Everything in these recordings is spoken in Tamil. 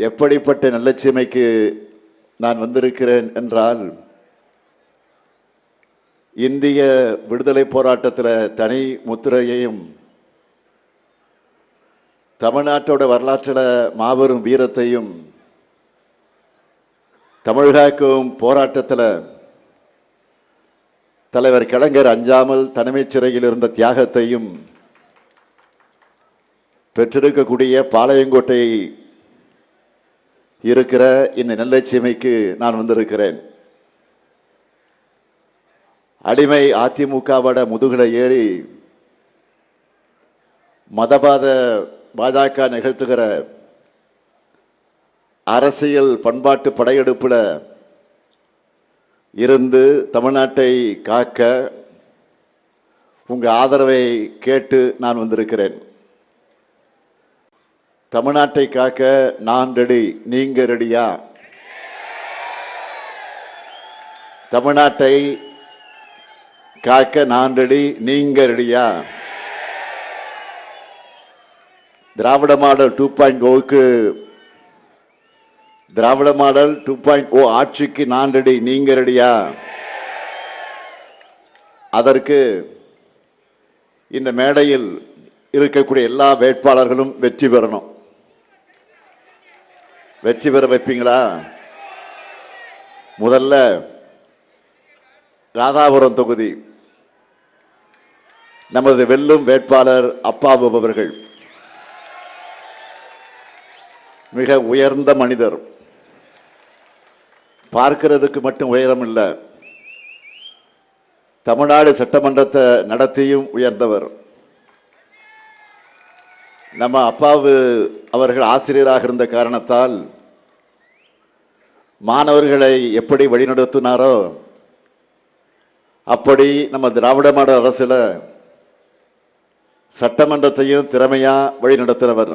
எப்படிப்பட்ட நல்லட்சிமைக்கு நான் வந்திருக்கிறேன் என்றால், இந்திய விடுதலை போராட்டத்தில் தனி முத்திரையையும் தமிழ்நாட்டோட வரலாற்றில் மாபெரும் வீரத்தையும் தமிழ்காக்கும் போராட்டத்தில் தலைவர் கலைஞர் அஞ்சாமல் தனிமைச் சிறையில் இருந்த தியாகத்தையும் பெற்றிருக்கக்கூடிய பாளையங்கோட்டை இருக்கிற இந்த நல்லட்சிமைக்கு நான் வந்திருக்கிறேன். அடிமை அதிமுகவோட முதுகுல ஏறி மதவாத பாஜக நிகழ்த்துகிற அரசியல் பண்பாட்டு படையெடுப்புல இருந்து தமிழ்நாட்டை காக்க உங்க ஆதரவை கேட்டு நான் வந்திருக்கிறேன். தமிழ்நாட்டை காக்க நான் ரெடி, நீங்க ரெடியா? தமிழ்நாட்டை காக்க நான் ரெடி, நீங்க ரெடியா? திராவிட மாடல் 2.0க்கு திராவிட மாடல் 2.0 ஆட்சிக்கு நான் ரெடி, நீங்க ரெடியா? அதற்கு இந்த மேடையில் இருக்கக்கூடிய எல்லா வேட்பாளர்களும் வெற்றி பெறணும். வெற்றி பெற வைப்பீங்களா? முதல்ல ராதாபுரம் தொகுதி நமது வெல்லும் வேட்பாளர் அப்பாவு அவர்கள் மிக உயர்ந்த மனிதர். பார்க்கிறதுக்கு மட்டும் உயரம் இல்லை, தமிழ்நாடு சட்டமன்றத்தை நடத்தியும் உயர்ந்தவர். நம்ம அப்பாவு அவர்கள் ஆசிரியராக இருந்த காரணத்தால் மாணவர்களை எப்படி வழிநடத்தினாரோ அப்படி நம்ம திராவிட மாடல் அரசுல சட்டமன்றத்தையும் திறமையா வழிநடத்தினவர்.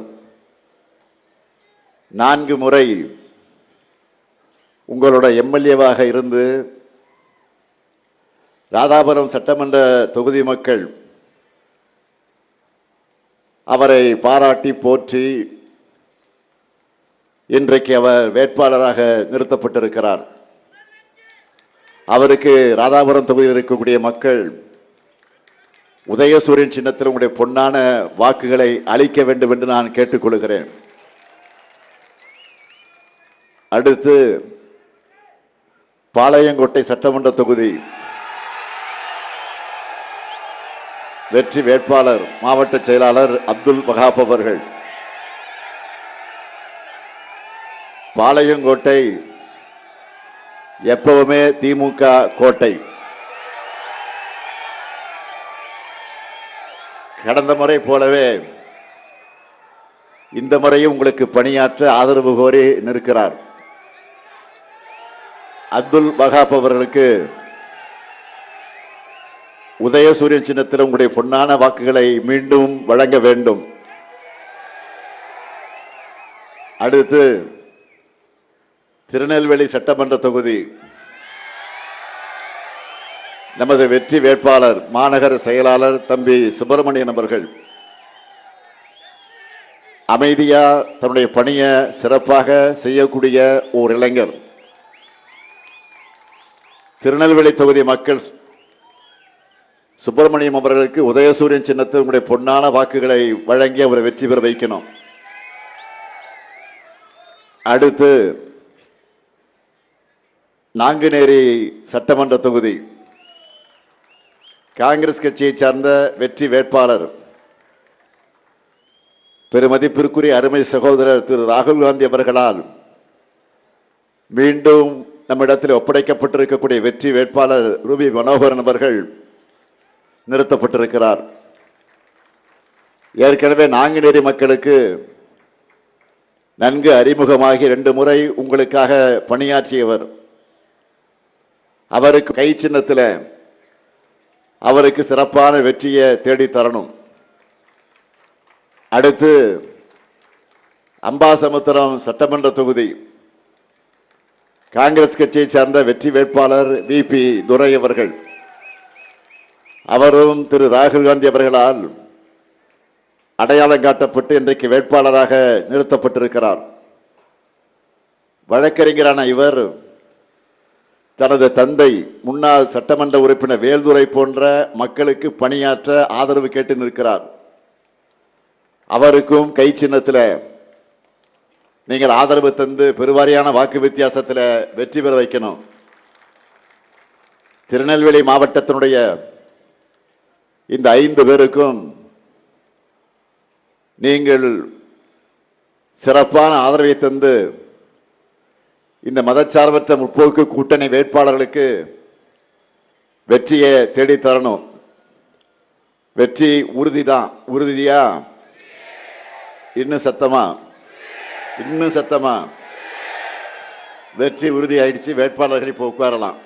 4 முறை உங்களோட எம்எல்ஏவாக இருந்து ராதாபுரம் சட்டமன்ற தொகுதி மக்கள் அவரை பாராட்டி போற்றி இன்றைக்கு அவர் வேட்பாளராக நிறுத்தப்பட்டிருக்கிறார். அவருக்கு ராதாபுரம் தொகுதியில் இருக்கக்கூடிய மக்கள் உதயசூரியன் சின்னத்தில் உங்களுடைய பொன்னான வாக்குகளை அளிக்க வேண்டும் என்று நான் கேட்டுக்கொள்கிறேன். அடுத்து பாளையங்கோட்டை சட்டமன்ற தொகுதி வெற்றி வேட்பாளர் மாவட்ட செயலாளர் அப்துல் வகாப் அவர்கள். பாளையங்கோட்டை எப்பவுமே திமுக கோட்டை. கடந்த முறை போலவே இந்த முறையும் உங்களுக்கு பணியாற்ற ஆதரவு கோரி நிற்கிறார். அப்துல் வகாப் அவர்களுக்கு உதயசூரியன் சின்னத்தில் உங்களுடைய பொன்னான வாக்குகளை மீண்டும் வழங்க வேண்டும். அடுத்து திருநெல்வேலி சட்டமன்ற தொகுதி நமது வெற்றி வேட்பாளர் மாநகர செயலாளர் தம்பி சுப்பிரமணியன் அவர்கள் அமைதியா தன்னுடைய பணியை சிறப்பாக செய்யக்கூடிய ஓர் இளைஞர். திருநெல்வேலி தொகுதி மக்கள் சுப்பிரமணியம் அவர்களுக்கு உதயசூரியன் சின்னத்தில் உங்களுடைய பொன்னான வாக்குகளை வழங்கி அவரை வெற்றி பெற வைக்கணும். அடுத்து நாங்குநேரி சட்டமன்ற தொகுதி காங்கிரஸ் கட்சியை சார்ந்த வெற்றி வேட்பாளர் பெருமதிப்பிற்குரிய அருமை சகோதரர் திரு ராகுல் காந்தி அவர்களால் மீண்டும் நம்மிடத்தில் ஒப்படைக்கப்பட்டிருக்கக்கூடிய வெற்றி வேட்பாளர் ரூபி மனோகரன் அவர்கள் நிறுத்தப்பட்டிருக்கிறார். ஏற்கனவே நாங்குநேரி மக்களுக்கு நன்கு அறிமுகமாகி 2 முறை உங்களுக்காக பணியாற்றியவர். அவருக்கு கை சின்னத்தில் அவருக்கு சிறப்பான வெற்றியை தேடி தரணும். அடுத்து அம்பாசமுத்திரம் சட்டமன்ற தொகுதி காங்கிரஸ் கட்சியை சார்ந்த வெற்றி வேட்பாளர் விபி துரை அவர்கள். அவரும் திரு ராகுல் காந்தி அவர்களால் அடையாளம் காட்டப்பட்டு இன்றைக்கு வேட்பாளராக நிறுத்தப்பட்டிருக்கிறார். வழக்கறிஞரான இவர் தனது தந்தை முன்னாள் சட்டமன்ற உறுப்பினர் வேல்துரை போன்ற மக்களுக்கு பணியாற்ற ஆதரவு கேட்டு நிற்கிறார். அவருக்கும் கை சின்னத்தில் நீங்கள் ஆதரவு தந்து பெருவாரியான வாக்கு வித்தியாசத்தில் வெற்றி பெற வைக்கணும். திருநெல்வேலி மாவட்டத்தினுடைய இந்த 5 பேருக்கும் நீங்கள் சிறப்பான ஆதரவை தந்து இந்த மதச்சார்பற்ற முற்போக்கு கூட்டணி வேட்பாளர்களுக்கு வெற்றியை தேடி தரணும். வெற்றி உறுதிதான். உறுதியா? இன்னும் சத்தமா? இன்னும் சத்தமா? வெற்றி உறுதி ஆயிடுச்சு. வேட்பாளர்கள் இப்போ உட்காரலாம்.